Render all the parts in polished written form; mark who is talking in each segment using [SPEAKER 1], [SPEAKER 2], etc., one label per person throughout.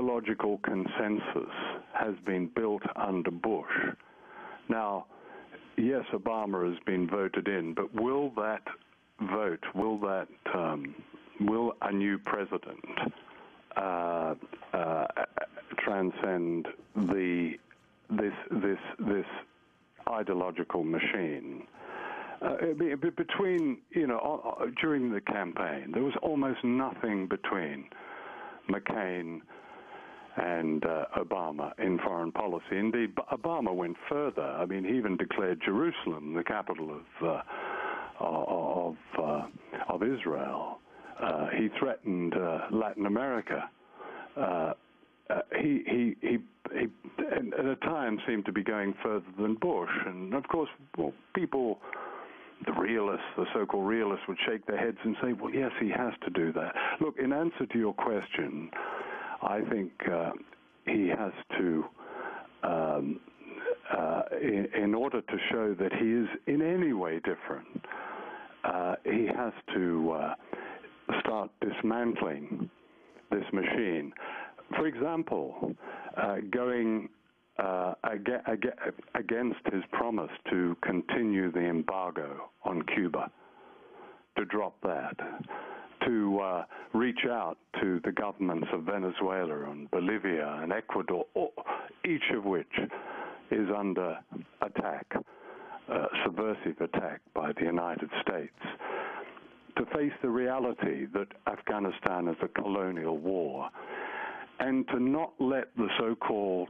[SPEAKER 1] ideological consensus has been built under Bush. Now, yes, Obama has been voted in, but will that vote, will a new president transcend this ideological machine? Between, during the campaign, there was almost nothing between McCain and Obama in foreign policy. Indeed, Obama went further. I mean, he even declared Jerusalem the capital of Israel. He threatened Latin America. He at times seemed to be going further than Bush. And of course, people, the realists, the so-called realists, would shake their heads and say, well, yes, he has to do that. Look, in answer to your question, I think he has to, in order to show that he is in any way different, he has to start dismantling this machine. For example, going against his promise to continue the embargo on Cuba, to drop that, to reach out to the governments of Venezuela and Bolivia and Ecuador, each of which is under attack, subversive attack by the United States, to face the reality that Afghanistan is a colonial war, and to not let the so-called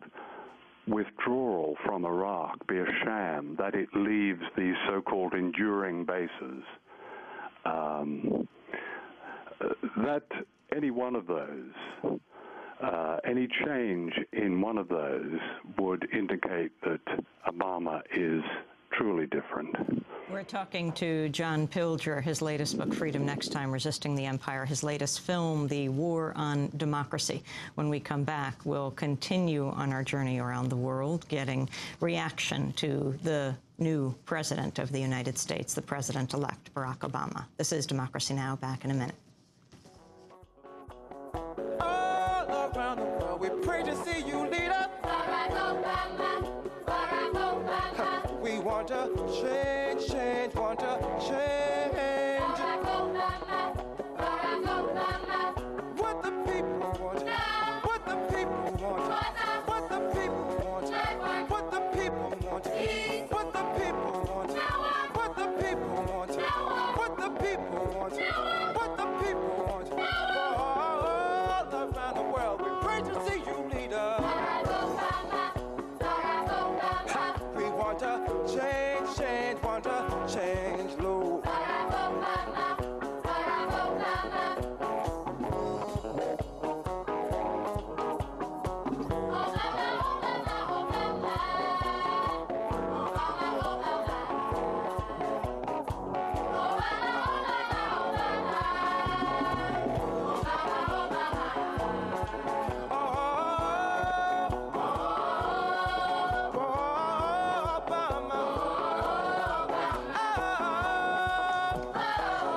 [SPEAKER 1] withdrawal from Iraq be a sham, that it leaves these so-called enduring bases. That any one of those, any change in one of those would indicate that Obama is truly different.
[SPEAKER 2] We're talking to John Pilger, his latest book, Freedom Next Time, Resisting the Empire, his latest film, The War on Democracy. When we come back, we'll continue on our journey around the world, getting reaction to the new president of the United States, the president-elect, Barack Obama. This is Democracy Now!, back in a minute.
[SPEAKER 3] All around the world, we pray to see you lead us. Barack Obama, Barack Obama. We want to change, want to change. Barack Obama, Barack Obama. What the people want, what the people want, what the people want, what the people want, what the people want, what the people want, what the people want, what the people want. All around the world, we pray to see you lead us. Barack Obama, Barack Obama. We want to change, want to change, Lord. Barack Obama, Barack Obama.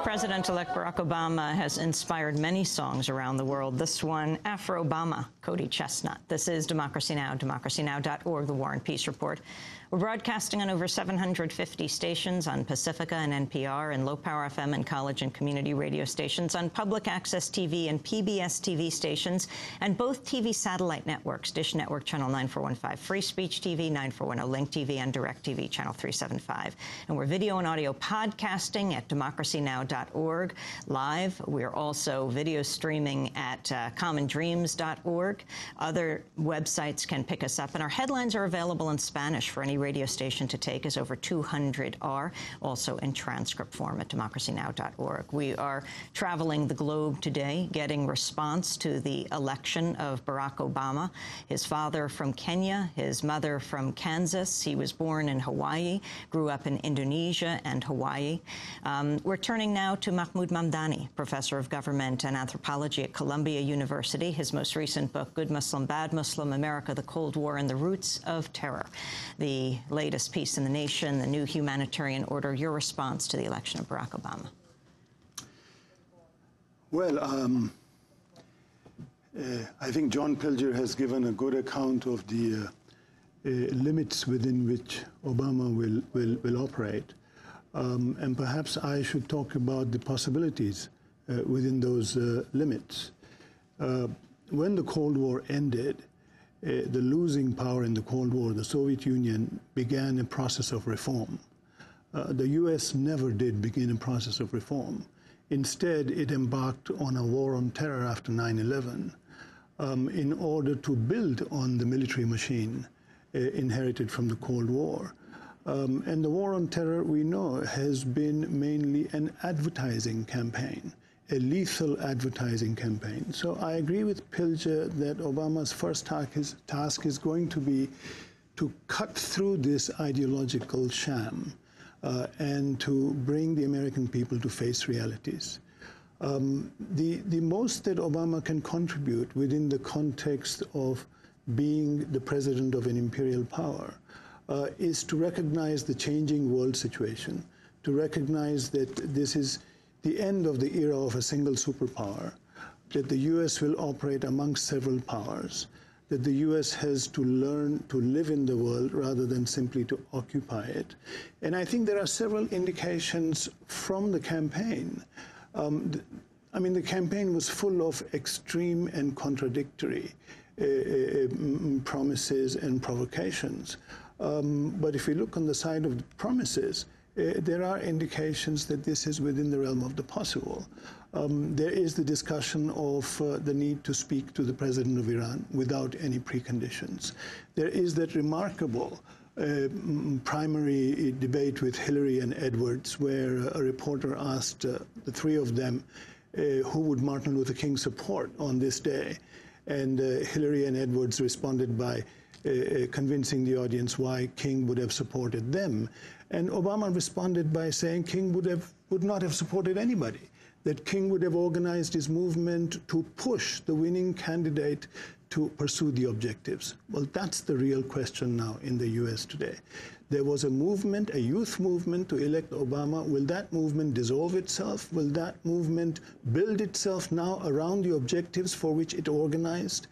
[SPEAKER 2] President-elect Barack Obama has inspired many songs around the world. This one, Afro-Obama, Cody Chestnut. This is Democracy Now!, democracynow.org, The War and Peace Report. We're broadcasting on over 750 stations on Pacifica and NPR, and low-power FM and college and community radio stations, on public access TV and PBS TV stations, and both TV satellite networks, Dish Network Channel 9415, Free Speech TV 9410, Link TV, and Direct TV Channel 375. And we're video and audio podcasting at democracynow.org live. We're also video streaming at commondreams.org. Other websites can pick us up, and our headlines are available in Spanish for any radio station to take, as over 200 are, also in transcript form at democracynow.org. We are traveling the globe today, getting response to the election of Barack Obama. His father from Kenya, his mother from Kansas. He was born in Hawaii, grew up in Indonesia and Hawaii. We're turning now to Mahmood Mamdani, professor of government and anthropology at Columbia University. His most recent book, Good Muslim, Bad Muslim, America, the Cold War, and the Roots of Terror. The latest piece in the nation, the new humanitarian order. Your response to the election of Barack Obama?
[SPEAKER 4] Well, I think John Pilger has given a good account of the limits within which Obama will operate. And perhaps I should talk about the possibilities within those limits. When the Cold War ended, the losing power in the Cold War, the Soviet Union, began a process of reform. The US never did begin a process of reform. Instead, it embarked on a war on terror after 9/11 in order to build on the military machine inherited from the Cold War. And the war on terror, we know, has been mainly an advertising campaign, a lethal advertising campaign. So I agree with Pilger that Obama's first task is going to be to cut through this ideological sham and to bring the American people to face realities. The most that Obama can contribute within the context of being the president of an imperial power is to recognize the changing world situation, to recognize that this is the end of the era of a single superpower, that the US will operate amongst several powers, that the US has to learn to live in the world rather than simply to occupy it. And I think there are several indications from the campaign. I mean, the campaign was full of extreme and contradictory promises and provocations. But if we look on the side of the promises, there are indications that this is within the realm of the possible. There is the discussion of the need to speak to the president of Iran without any preconditions. There is that remarkable primary debate with Hillary and Edwards, where a reporter asked the three of them who would Martin Luther King support on this day. And Hillary and Edwards responded by convincing the audience why King would have supported them. And Obama responded by saying King would not have supported anybody, that King would have organized his movement to push the winning candidate to pursue the objectives. Well, that's the real question now in the US today. There was a movement, a youth movement to elect Obama. Will that movement dissolve itself? Will that movement build itself now around the objectives for which it organized?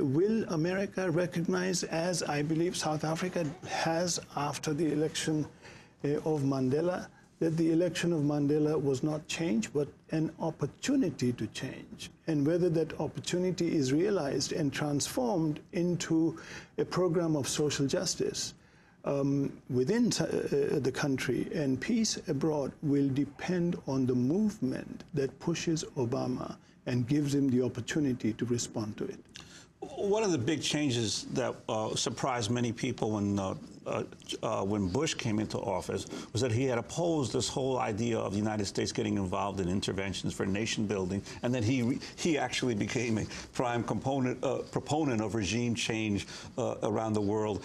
[SPEAKER 4] Will America recognize, as I believe South Africa has after the election of Mandela, that the election of Mandela was not change, but an opportunity to change? And whether that opportunity is realized and transformed into a program of social justice within the country and peace abroad will depend on the movement that pushes Obama and gives him the opportunity to respond to it.
[SPEAKER 5] One of the big changes that surprised many people when Bush came into office was that he had opposed this whole idea of the United States getting involved in interventions for nation building, and that he actually became a prime proponent of regime change around the world,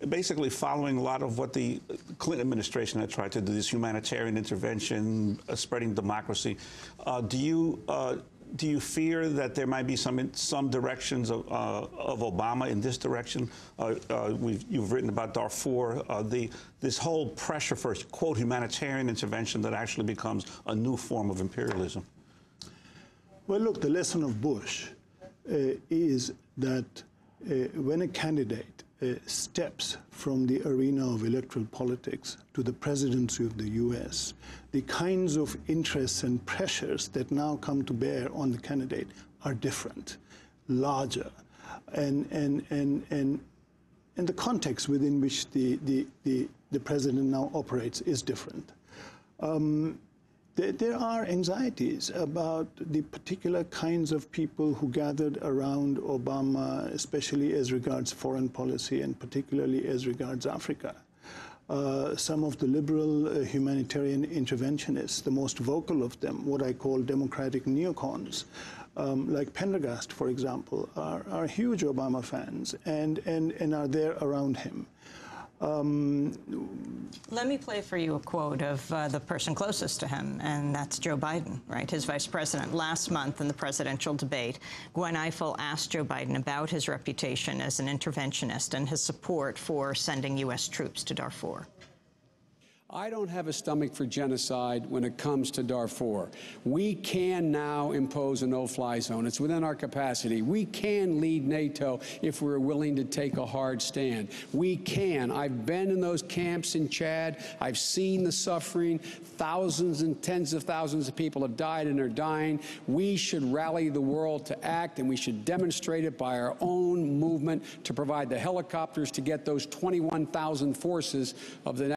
[SPEAKER 5] basically following a lot of what the Clinton administration had tried to do, this humanitarian intervention, spreading democracy. Do you fear that there might be some directions of Obama in this direction? You've written about Darfur, this whole pressure for, quote, humanitarian intervention that actually becomes a new form of imperialism.
[SPEAKER 4] Well, look, the lesson of Bush is that when a candidate steps from the arena of electoral politics to the presidency of the US, the kinds of interests and pressures that now come to bear on the candidate are different, larger, and the context within which the president now operates is different. There are anxieties about the particular kinds of people who gathered around Obama, especially as regards foreign policy and particularly as regards Africa. Some of the liberal humanitarian interventionists, the most vocal of them, what I call democratic neocons, like Pendergast, for example, are huge Obama fans and are there around him.
[SPEAKER 2] Let me play for you a quote of the person closest to him, and that's Joe Biden, right, his vice president. Last month in the presidential debate, Gwen Ifill asked Joe Biden about his reputation as an interventionist and his support for sending U.S. troops to Darfur.
[SPEAKER 6] I don't have a stomach for genocide when it comes to Darfur. We can now impose a no-fly zone. It's within our capacity. We can lead NATO if we're willing to take a hard stand. We can. I've been in those camps in Chad. I've seen the suffering. Thousands and tens of thousands of people have died and are dying. We should rally the world to act, and we should demonstrate it by our own movement to provide the helicopters to get those 21,000 forces of the